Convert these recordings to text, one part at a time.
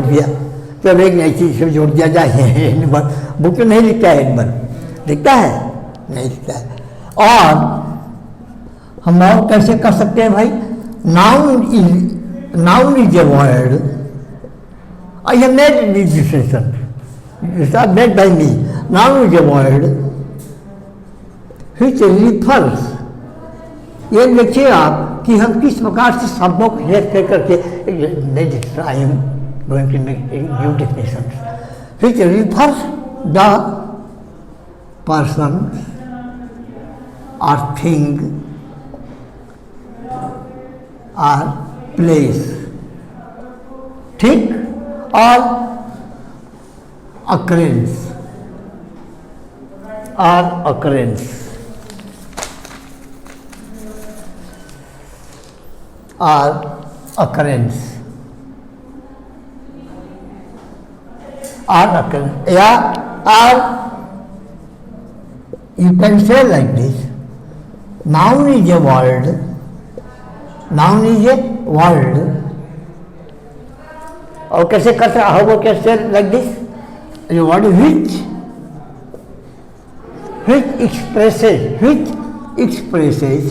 छोड़ दिया, तो एक नई चीज़ से जोड़ दिया जाए। बुक तो नहीं लिखता है, एनिमल लिखता है, नहीं लिखता है। और हम और कैसे कर सकते हैं भाई? Noun is a word, I have made this डिफरेंशन, made by me. Noun is a word which refers, ये देखिए आप कि हम किस प्रकार से शब्दों को हेर फेर करके, I am going to make new definition, which refers the person or thing or place, ठीक, or occurrence or occurrence or occurrence or occurrence, yeah, or you can say like this, noun is a word, noun is a word, और कैसे कर सकते, how we can say like this, a word which expresses, which expresses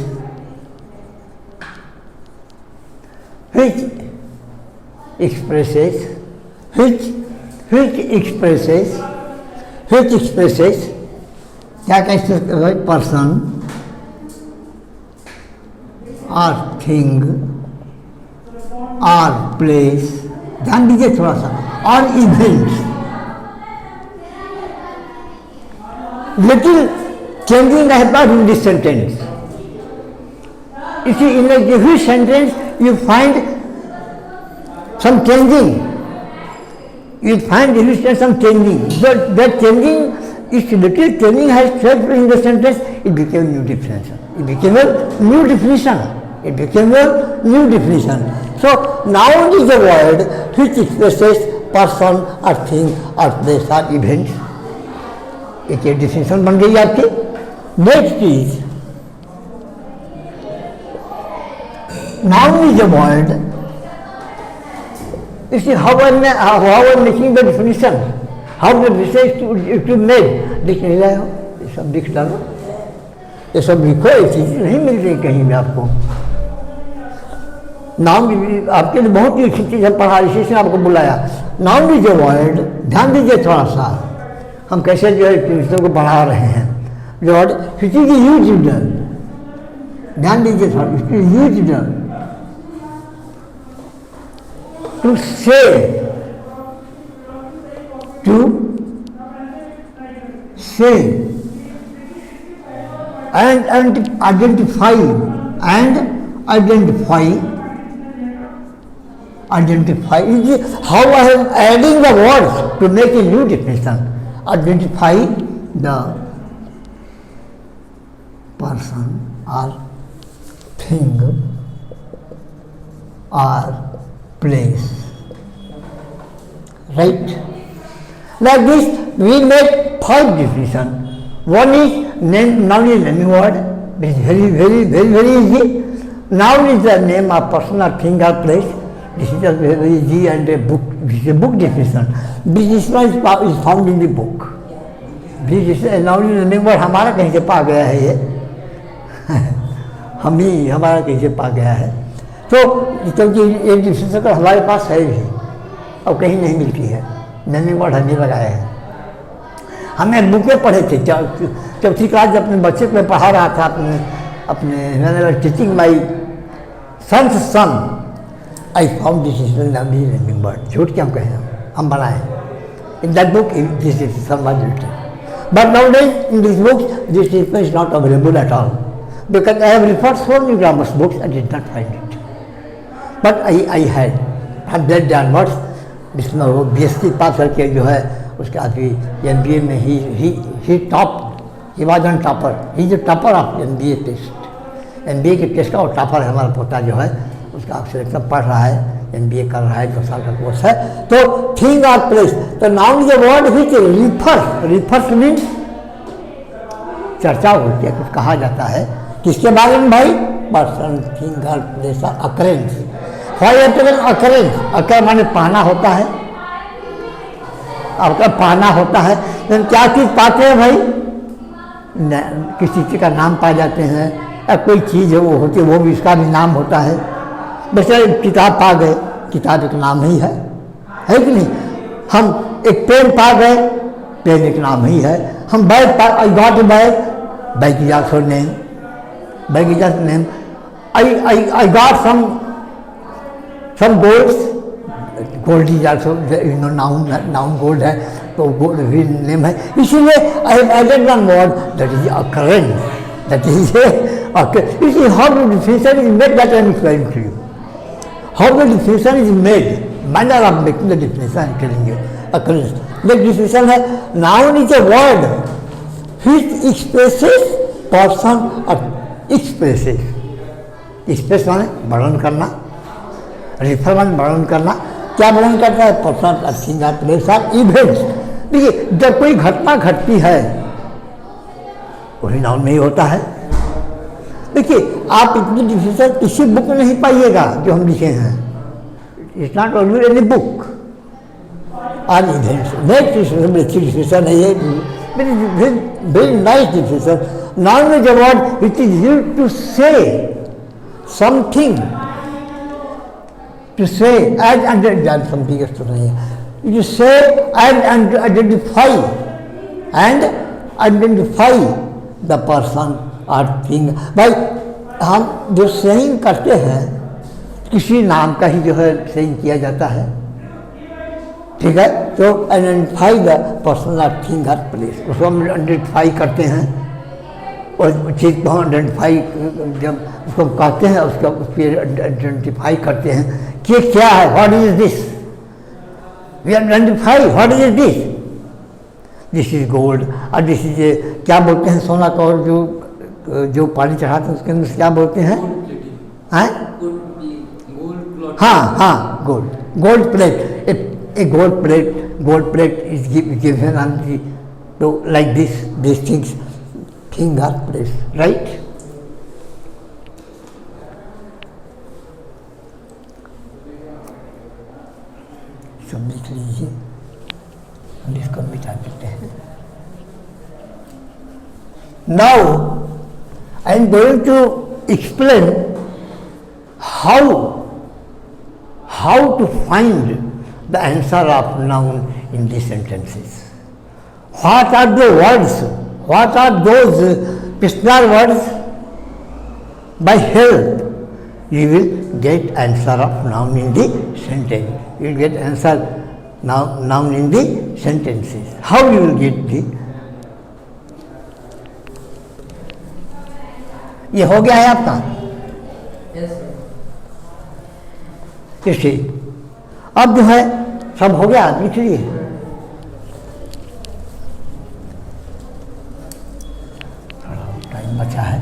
क्या कह सकते हैं? Person और thing और प्लेस, ध्यान दीजिए थोड़ा सा, और events, little changing happened in this sentence. You see, in a given sentence, you find some changing. You find some changing. But that changing, if little changing has occurred in the sentence, it became new definition. It became a new definition. It became a new definition. So, noun is a word which expresses person or thing or place or event. एक definition बन गई आपकी. Next is, noun is a word. You see how I'm making the definition, how the definition is to made. लिख नहीं रहे हो, ये सब लिख डालो, ये सब लिखो, ये चीज़ नहीं मिल रही कहीं भी आपको। नाउन आपके लिए बहुत ही अच्छी चीज़ है, पढ़ा, इसी से आपको बुलाया। नाउन इज ए वर्ड, ध्यान दीजिए थोड़ा सा, हम कैसे जो है चीज़ों को पढ़ा रहे हैं। जो वर्ड which is used, ध्यान दीजिए थोड़ा, which is used to say, and identify, is how I am adding the words to make a new definition. Identify the person or thing or place, right? Like this, we make 5 definitions. One is noun is naming word. This is very easy. Noun is the name of person or thing or place. This is a very easy and a book. This is a book definition. This is found in the book. This is a noun is naming word. हमारा कहीं से पा गया है ये, हमारा कहीं से पा गया है। तो क्योंकि एक डिफिनेशन तो हमारे पास है भी और कहीं नहीं मिलती है, नेमिंग वर्ड हमने लगाया है। हमें बुकें पढ़े थे, चौथी क्लास जब अपने बच्चे को पढ़ा रहा था, अपने मैंने teaching my son, I found this is naming word. झूठ क्या हम कहें, हम बनाए in that book, this is some was written, but nowadays in this book this is not available at all, because I have referred so many grammar books, I did not find it, but I had that done words. जिसमें वो BSc पास करके जो है उसके बाद भी MBA में ही top, he was on topper, he is topper of MBA test, MBA के टेस्ट का और टॉपर है हमारा पोता जो है, उसका आप सिलेक्शन पढ़ रहा है, MBA कर रहा है, 2 साल का कोर्स है। तो थिंग और प्लेस, तो noun is a word which refers means चर्चा होती है, कुछ कहा जाता है, किसके बारे में भाई? पर्सन, थिंग और प्लेस, अकरेंस। अकरेंस, अकर माने पाना होता है, आपका पाना होता है, लेकिन क्या चीज़ पाते हैं भाई? किसी चीज़ का नाम पा जाते हैं, या कोई चीज़ है वो होती है, वो भी उसका भी नाम होता है। वैसे किताब पा गए, किताब एक नाम ही है कि नहीं? हम एक पेन पा गए, पेन एक नाम ही है। हम बैग पा, I got a bag, bag is also name, bag is also name. I got some golds, gold is also noun gold है, तो गोल्ड भी नेम है। इसीलिए I have added one word that is occurrence, that is you see how the definition is made, that I am explaining to you. How the definition is made, manner of making the definition I am telling you. Occurrence. The definition है, noun is a word which expresses person or expresses. Express माने वर्णन करना, refer माने वर्णन करना। क्या वर्णन करता है? person or thing or place or events। देखिए, जब कोई घटना घटती है वही नाउन में ही होता है। देखिए, आप इतनी डिफिनेशन किसी बुक में नहीं पाइएगा जो हम लिखे हैं। It's not always any book और इवेंट्स। अच्छी डिफिनेशन है ये, very nice definition. Noun is a word which is used to say something, to say as under something तो नहीं है, to say and identify the person और thing. भाई, हम जो सेइंग करते हैं किसी नाम का ही जो है सेइंग किया जाता है, ठीक है? तो आइडेंटिफाई द पर्सन और थिंग और प्लेस, उसको हम आइडेंटिफाई करते हैं। और चीज़ को हम आइडेंटिफाई जब उसको कहते हैं, उसको फिर आइडेंटिफाई करते हैं कि क्या है, what is this, we identify what is this, this is gold. और दिस इज क्या बोलते हैं सोना का, और जो पानी चढ़ाते हैं उसके अंदर क्या बोलते हैं? हाँ, gold plate. A gold plate is given on the, तो like this things, thing are place, right? सब लिख लीजिए, हम इसको मिटा देते हैं। Now I am going to explain how to find the answer of noun in these sentences. What are the words? What are those personal words? By help, you will get answer of noun in the sentence. You will get answer noun in the sentences. How you will get the? ये हो गया है आपका? ठीक। अब जो है सब हो गया, लिख लीजिए। थोड़ा टाइम बचा है,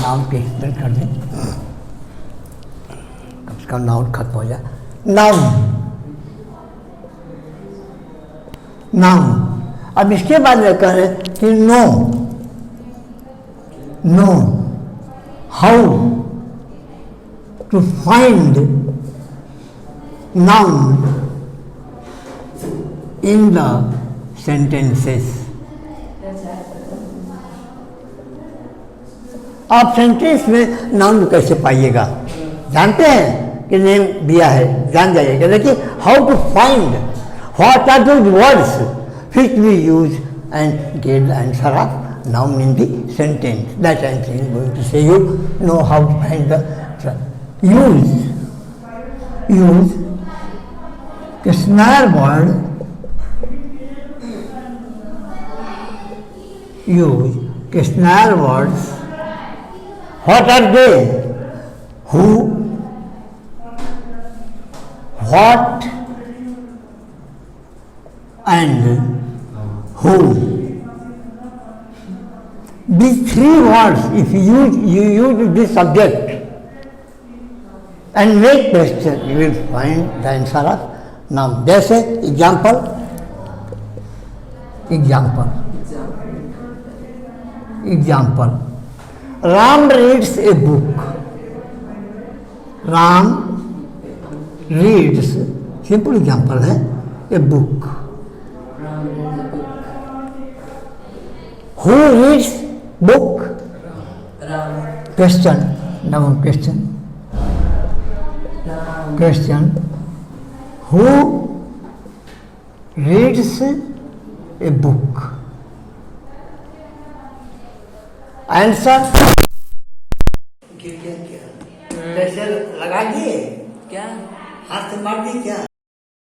नाउन पे एक्सप्लेन कर दें, कम से कम नाउन खत्म हो जाए। नाउन। अब इसके बाद में कह रहे कि know how to find noun in the sentences. आप सेंटेंस में नाउन कैसे पाइएगा? जानते हैं कि नेम दिया है, जान जाइएगा। लेकिन how to find, what are those words which we use and get the answer of noun in the sentence. That I am going to say you know how to find the use snare word, use snare words. What are they? Who, what and whom. These three words, if you use this subject and make question, you will find the answer of noun. जैसे example, Ram reads a book. Ram reads, simple example है, a book. Who reads book? Ram. Question, now question, Ram. Question, who reads a book? Answer pressure लगा दिए, क्या? हाथ से मार दी क्या?